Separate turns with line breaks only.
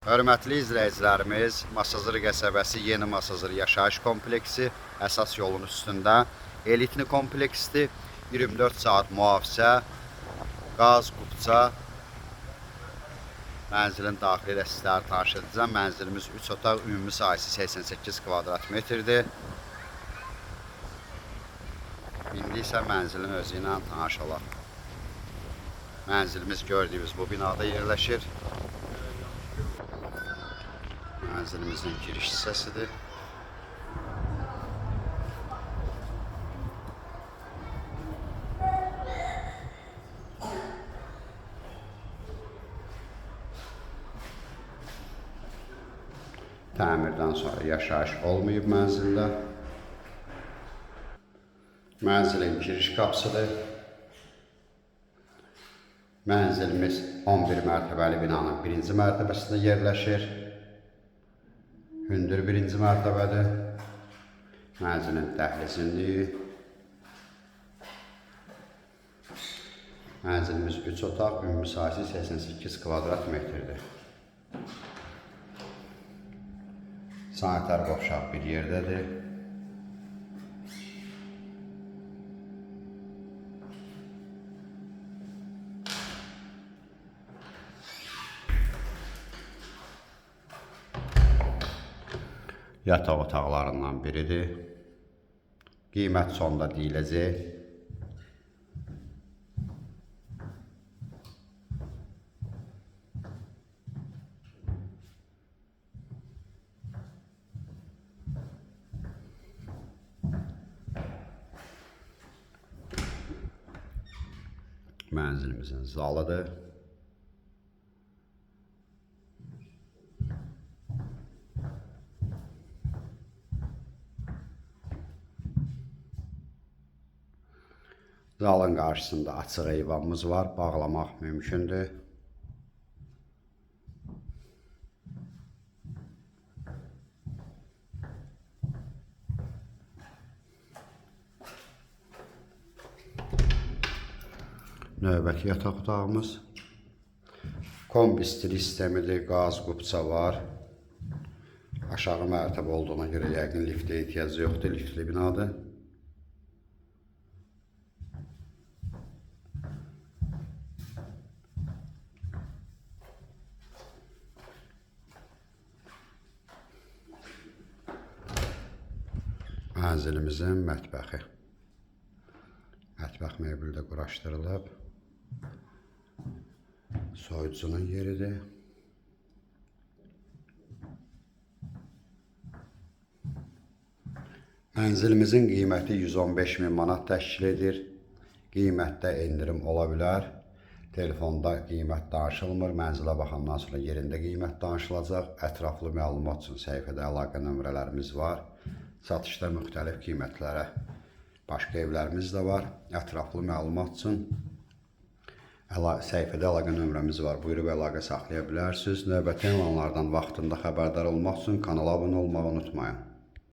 Hörmətli izləyicilərimiz, Masazır qəsəbəsi Yeni Masazır yaşayış kompleksi əsas yolun üstündə elitli kompleksdir. 24 saat mühafizə, qaz, qubça, mənzilin daxili ilə sizləri tanış edəcəm. Mənzilimiz 3 otaq, ümumi sahəsi 88 kvadrat metrdir. İndi isə mənzilin özü ilə tanış olaq. Mənzilimiz gördüyünüz bu binada yerləşir. Mənzilimizin giriş hissəsidir. Təmirdən sonra yaşayış olmayıb mənzildə. Mənzilin giriş qapısıdır. Mənzilimiz 11 mərtəbəli binanın 1-ci mərtəbəsində yerləşir. Hündür 1-ci mərtəbədir. Mənzilin dəhlizinliyi. Mənzilimiz 3 otaq, ümumi sahəsi 88 kvadrat metrdir. Sanitar qovşaq bir yerdədir. Yataq otaqlarından biridir. Qiymət sonda deyiləcək. Mənzilimizin zalıdır. Zalın qarşısında açıq eyvanımız var, bağlamaq mümkündür. Növbəti yataq otağımız. Kombi stil sistemidir, qaz, qubça var. Aşağı mərtəbə olduğuna görə yəqin liftə ehtiyacı yoxdur, liftli binadır. Mənzilimizin mətbəxi. Mətbəx mebeli də quraşdırılıb. Soyucunun yeridir. Mənzilimizin qiyməti 115.000 manat təşkil edir. Qiymətdə endirim ola bilər. Telefonda qiymət danışılmır. Mənzilə baxandan sonra yerində qiymət danışılacaq. Ətraflı məlumat üçün səhifədə əlaqə nömrələrimiz var. Satışda müxtəlif qiymətlərə başqa evlərimiz də var. Ətraflı məlumat üçün səhifədə əlaqə nömrəmiz var. Buyurub əlaqə saxlaya bilərsiniz. Növbəti elanlardan vaxtında xəbərdar olmaq üçün kanala abunə olmağı unutmayın.